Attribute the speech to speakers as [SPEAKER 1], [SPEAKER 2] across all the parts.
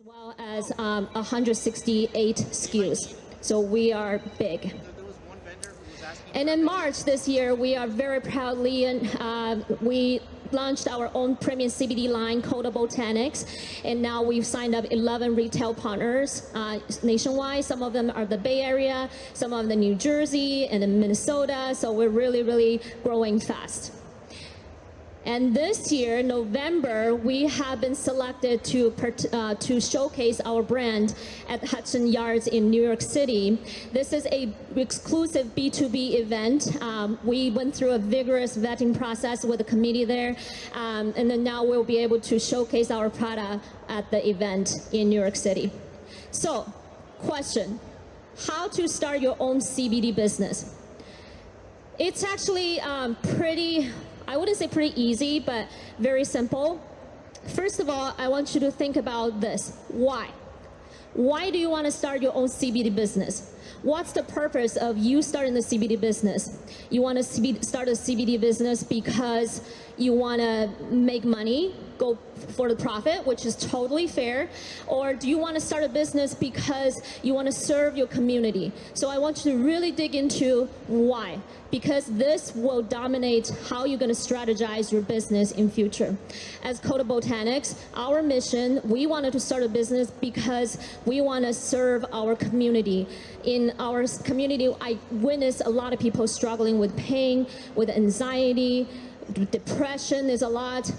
[SPEAKER 1] well as 168 SKUs. So we are big. And in March this year, we are very proudly, we launched our own premium CBD line, Coda Botanics, and now we've signed up 11 retail partners nationwide. Some of them are the Bay Area, some of them New Jersey and in Minnesota, so we're really, really growing fast. And this year, November, we have been selected to showcase our brand at Hudson Yards in New York City. This is an exclusive B2B event. We went through a vigorous vetting process with the committee there, and then now we'll be able to showcase our product at the event in New York City. So, question, how to start your own CBD business? It's actually pretty, I wouldn't say pretty easy, but very simple. First of all, I want you to think about this. Why? Why do you want to start your own CBD business? What's the purpose of you starting the CBD business? You want to start a CBD business because you want to make money, go for the profit, which is totally fair, or do you want to start a business because you want to serve your community? So I want you to really dig into why, because this will dominate how you're going to strategize your business in future. As Coda Botanics, our mission, we wanted to start a business because we want to serve our community. In our community, I witnessed a lot of people struggling with pain, with anxiety, depression is a lot.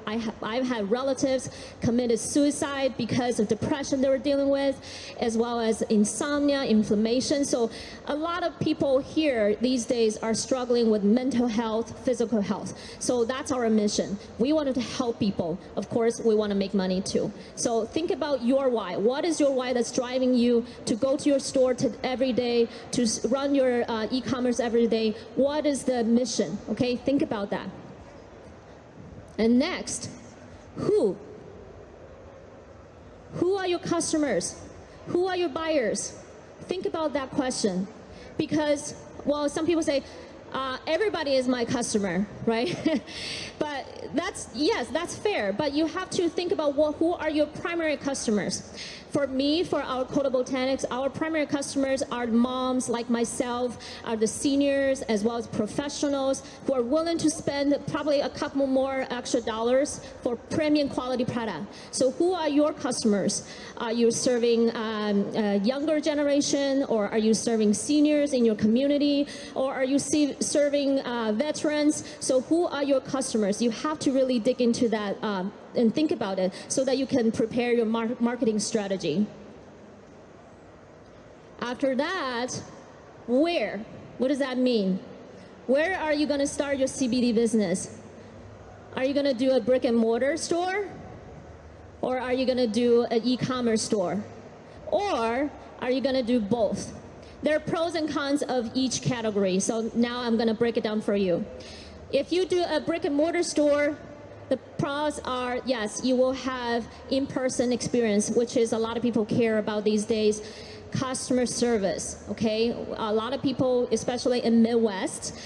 [SPEAKER 1] I've had relatives committed suicide because of depression they were dealing with, as well as insomnia, inflammation. So a lot of people here these days are struggling with mental health, physical health. So that's our mission. We wanted to help people. Of course, we want to make money too. So think about your why. What is your why that's driving you to go to your store every day, to run your e-commerce every day? What is the mission? Okay, think about that. And next, who? Who are your customers? Who are your buyers? Think about that question. Because, well, some people say, everybody is my customer, right? But yes, that's fair. But you have to think about who are your primary customers. For me, for our Coda Botanics, our primary customers are moms like myself, are the seniors, as well as professionals who are willing to spend probably a couple more extra dollars for premium quality product. So who are your customers? Are you serving a younger generation, or are you serving seniors in your community, or are you serving veterans? So who are your customers? You have to really dig into that and think about it so that you can prepare your marketing strategy. After that, where? What does that mean? Where are you going to start your CBD business? Are you going to do a brick and mortar store? Or are you going to do an e-commerce store? Or are you going to do both? There are pros and cons of each category, so now I'm going to break it down for you. If you do a brick and mortar store, the pros are, yes, you will have in-person experience, which is a lot of people care about these days. Customer service, okay? A lot of people, especially in Midwest,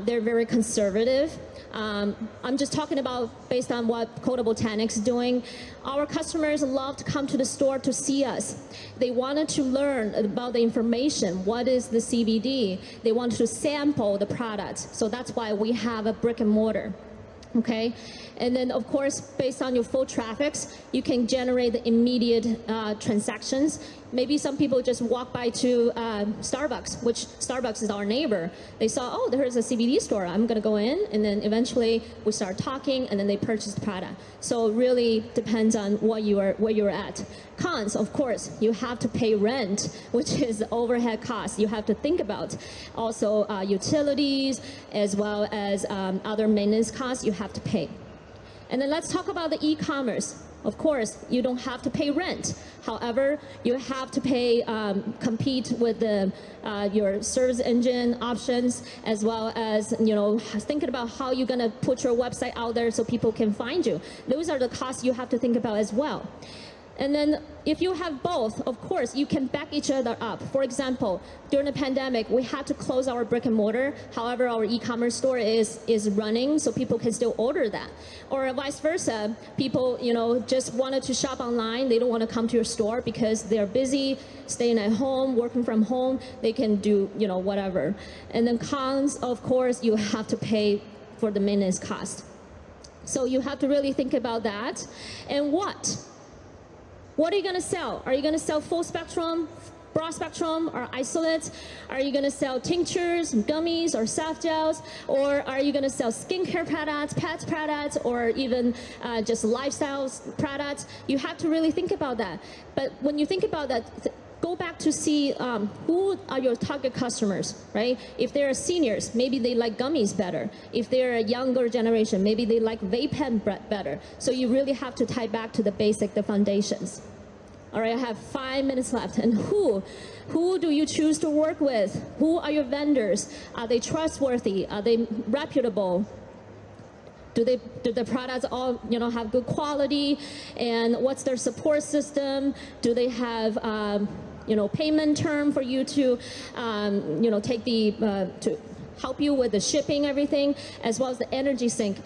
[SPEAKER 1] they're very conservative. I'm just talking about based on what Coda Botanics is doing. Our customers love to come to the store to see us. They wanted to learn about the information. What is the CBD? They want to sample the product. So that's why we have a brick and mortar. Okay, and then of course, based on your full traffics, you can generate the immediate transactions. Maybe some people just walk by to Starbucks, which Starbucks is our neighbor. They saw, oh, there's a CBD store. I'm going to go in, and then eventually we start talking, and then they purchase the product. So it really depends on where you're at. Cons, of course, you have to pay rent, which is the overhead cost. You have to think about also utilities as well as other maintenance costs you have to pay. And then let's talk about the e-commerce. Of course, you don't have to pay rent. However, you have to pay, compete with your service engine options, as well as, thinking about how you're going to put your website out there so people can find you. Those are the costs you have to think about as well. And then if you have both, of course, you can back each other up. For example, during the pandemic, we had to close our brick and mortar. However, our e-commerce store is running, so people can still order that. Or vice versa, people, just wanted to shop online. They don't want to come to your store because they're busy, staying at home, working from home. They can do, whatever. And then cons, of course, you have to pay for the maintenance cost. So you have to really think about that. And what are you going to sell? Are you going to sell full spectrum, broad spectrum, or isolates? Are you going to sell tinctures, gummies, or soft gels? Or are you going to sell skincare products, pet products, or even just lifestyle products? You have to really think about that. But when you think about that, go back to see who are your target customers, right? If they're seniors, maybe they like gummies better. If they're a younger generation, maybe they like vape pen better. So you really have to tie back to the basic, the foundations. All right, I have 5 minutes left. And who do you choose to work with? Who are your vendors? Are they trustworthy? Are they reputable? Do the products all have good quality? And what's their support system? Do they have payment term for you to take to help you with the shipping, everything, as well as the energy sink?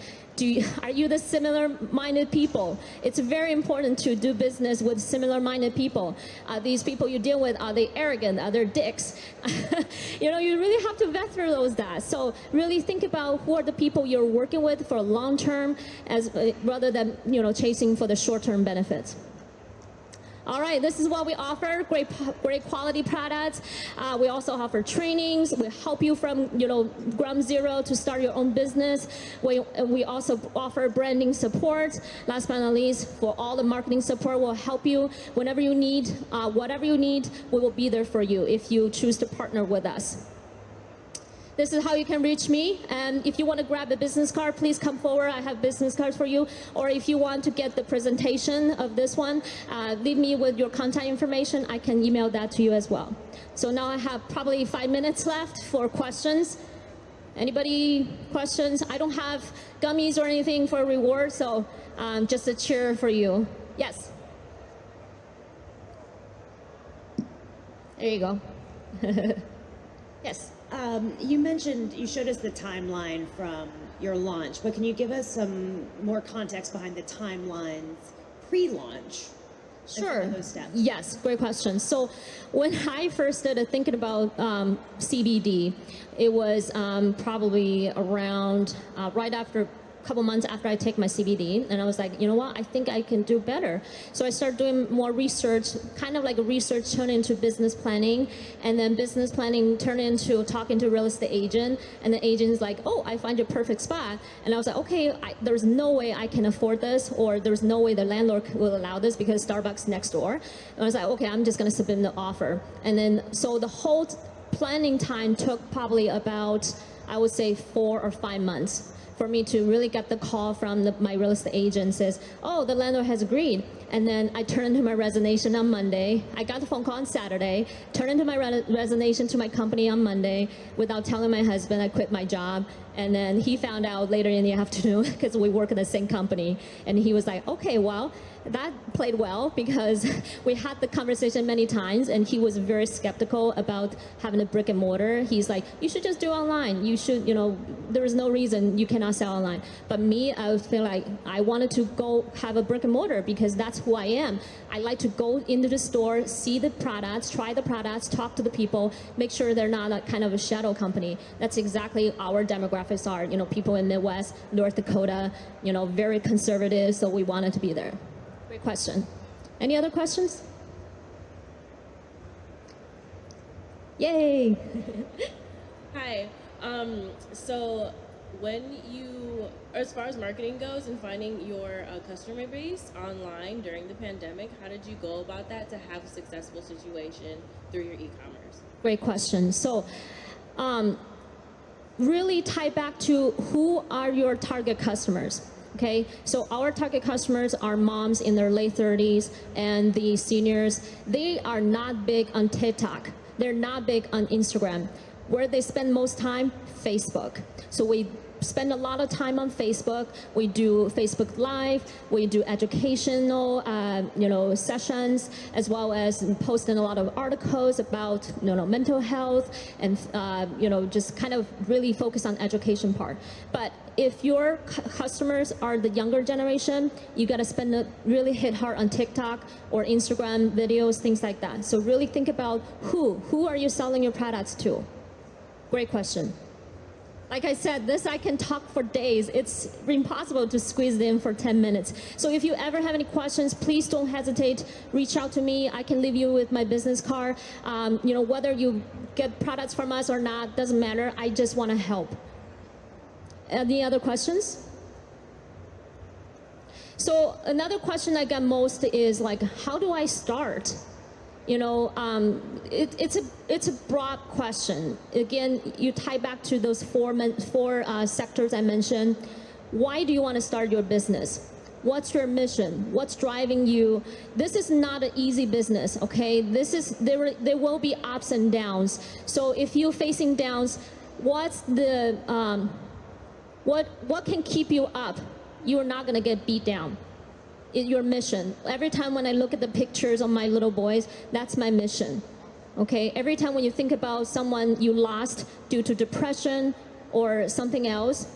[SPEAKER 1] Are you the similar-minded people? It's very important to do business with similar-minded people. These people you deal with, are they arrogant? Are they dicks? You really have to vet through those that. So really think about who are the people you're working with for long-term, rather than chasing for the short-term benefits. All right, this is what we offer, great quality products. We also offer trainings. We help you from ground zero to start your own business. We also offer branding support. Last but not least, for all the marketing support, we'll help you whenever you need, whatever you need, we will be there for you if you choose to partner with us. This is how you can reach me. And if you want to grab a business card, please come forward. I have business cards for you. Or if you want to get the presentation of this one, leave me with your contact information. I can email that to you as well. So now I have probably 5 minutes left for questions. Anybody questions? I don't have gummies or anything for a reward, so just a cheer for you. Yes? There you go. Yes?
[SPEAKER 2] You showed us the timeline from your launch, but can you give us some more context behind the timelines pre-launch?
[SPEAKER 1] Sure.
[SPEAKER 2] Those steps?
[SPEAKER 1] Yes, great question. So when I first started thinking about CBD, it was probably around right after a couple months after I take my CBD, and I was like, you know what, I think I can do better. So I started doing more research, kind of like a research turned into business planning, and then business planning turned into talking to a real estate agent, and the agent's like, oh, I find your perfect spot. And I was like, okay, there's no way I can afford this, or there's no way the landlord will allow this because Starbucks next door. And I was like, okay, I'm just gonna submit the offer. And then, so the whole planning time took probably about, I would say 4 or 5 months for me to really get the call from my real estate agent says, oh, the landlord has agreed. And then I turned into my resignation on Monday. I got the phone call on Saturday, turned into my resignation to my company on Monday without telling my husband I quit my job. And then he found out later in the afternoon because we work in the same company. And he was like, okay, well, that played well because we had the conversation many times and he was very skeptical about having a brick and mortar. He's like, you should just do online. You should, there is no reason you cannot sell online. But me, I feel like I wanted to go have a brick and mortar because that's who I am. I like to go into the store, see the products, try the products, talk to the people, make sure they're not a kind of a shadow company. That's exactly our demographics are, people in Midwest, North Dakota, very conservative, so we wanted to be there. Great question. Any other questions? Yay!
[SPEAKER 3] Hi. So when as far as marketing goes and finding your customer base online during the pandemic, how did you go about that to have a successful situation through your e-commerce?
[SPEAKER 1] Great question. So really tie back to who are your target customers. Okay, so our target customers are moms in their late 30s and the seniors. They are not big on TikTok. They're not big on Instagram. Where they spend most time, Facebook. So we spend a lot of time on Facebook. We do Facebook Live. We do educational, sessions, as well as posting a lot of articles about, mental health and, just kind of really focus on education part. But if your customers are the younger generation, you got to really hit hard on TikTok or Instagram videos, things like that. So really think about who are you selling your products to? Great question. Like I said, I can talk for days. It's impossible to squeeze it in for 10 minutes. So if you ever have any questions, please don't hesitate. Reach out to me. I can leave you with my business card. Whether you get products from us or not, doesn't matter. I just want to help. Any other questions? So another question I get most is like, how do I start? It's a broad question. Again, you tie back to those four sectors I mentioned. Why do you want to start your business? What's your mission? What's driving you? This is not an easy business, okay? There will be ups and downs. So if you're facing downs, what's the what can keep you up? You're not gonna get beat down. Your mission. Every time when I look at the pictures of my little boys, that's my mission. Okay? Every time when you think about someone you lost due to depression or something else,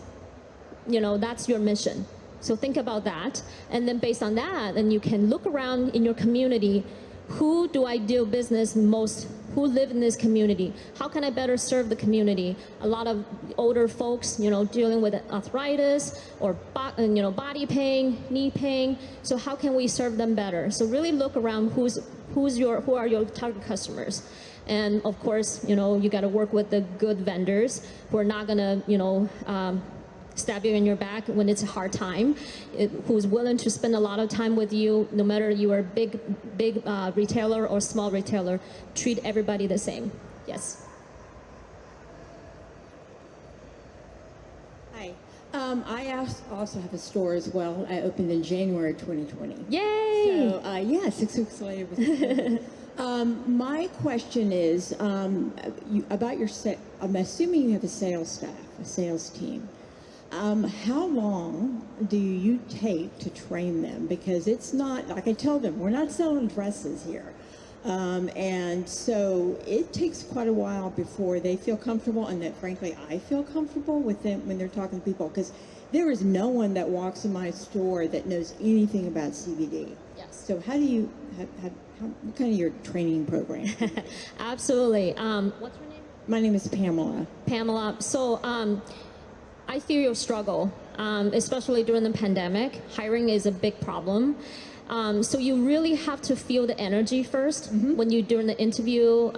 [SPEAKER 1] that's your mission. So think about that. And then based on that, then you can look around in your community. Who do I do business most? Who live in this community? How can I better serve the community? A lot of older folks, dealing with arthritis or body pain, knee pain. So how can we serve them better? So really look around who are your target customers. And of course, you got to work with the good vendors who are not gonna, stab you in your back when it's a hard time, who's willing to spend a lot of time with you, no matter you are big retailer or small retailer. Treat everybody the same. Yes.
[SPEAKER 4] Hi. I also have a store as well. I opened in January 2020.
[SPEAKER 1] Yay!
[SPEAKER 4] So, 6 weeks later. My question is about your I'm assuming you have a sales staff, a sales team. How long do you take to train them? Because it's not, like I tell them, we're not selling dresses here. And so it takes quite a while before they feel comfortable, and that frankly I feel comfortable with them when they're talking to people, because there is no one that walks in my store that knows anything about CBD.
[SPEAKER 1] Yes.
[SPEAKER 4] So how do you, what kind of your training program?
[SPEAKER 1] Absolutely. What's your name?
[SPEAKER 4] My name is Pamela.
[SPEAKER 1] Pamela. So I feel your struggle, especially during the pandemic. Hiring is a big problem. So you really have to feel the energy first when you're doing the interview.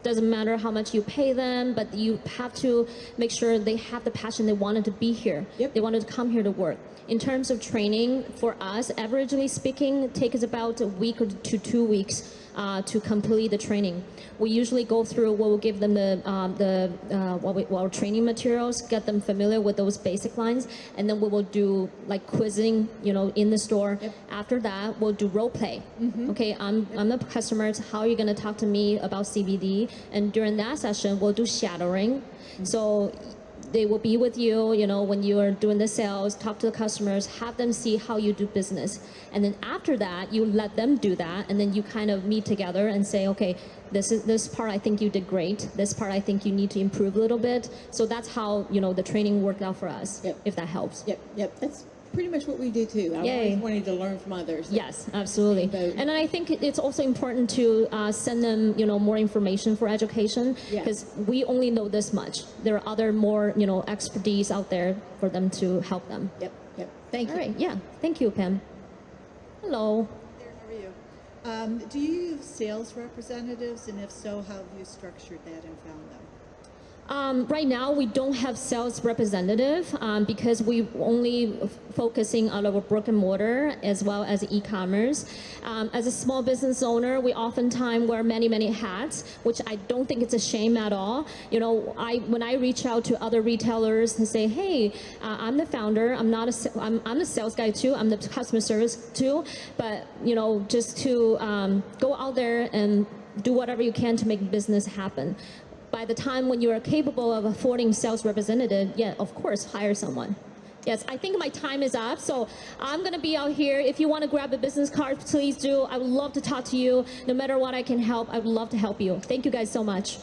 [SPEAKER 1] Doesn't matter how much you pay them, but you have to make sure they have the passion. They wanted to be here.
[SPEAKER 4] Yep.
[SPEAKER 1] They wanted to come here to work. In terms of training, for us, averagely speaking, it takes about a week or to 2 weeks to complete the training. We usually go through, we'll give them our training materials, get them familiar with those basic lines, and then we will do like quizzing, in the store.
[SPEAKER 4] Yep.
[SPEAKER 1] After that, we'll do role play. Okay, I'm the customer. How are you going to talk to me about CBD? And during that session, we'll do shadowing. So they will be with you, when you are doing the sales, talk to the customers, have them see how you do business. And then after that, you let them do that, and then you kind of meet together and say, okay, this part I think you did great. This part I think you need to improve a little bit. So that's how, the training worked out for us, if that helps.
[SPEAKER 4] Yep. That's pretty much what we do too. I always wanted to learn from others.
[SPEAKER 1] Yes, absolutely. And I think it's also important to send them, more information for education, because we only know this much. There are other more, expertise out there for them to help them.
[SPEAKER 4] Yep. Thank you.
[SPEAKER 1] All right, yeah. Thank you, Pam. Hello.
[SPEAKER 5] There, how are you? Do you use sales representatives, and if so, how have you structured that and found them?
[SPEAKER 1] Right now, we don't have sales representative because we only focusing on our brick and mortar as well as e-commerce. As a small business owner, we oftentimes wear many hats, which I don't think it's a shame at all. When I reach out to other retailers and say, hey, I'm the founder, I'm the sales guy too, I'm the customer service too, but just to go out there and do whatever you can to make business happen. by the time when you are capable of affording sales representative, yeah, of course, hire someone. Yes, I think my time is up, so I'm gonna be out here. If you wanna grab a business card, please do. I would love to talk to you. No matter what I can help, I would love to help you. Thank you guys so much.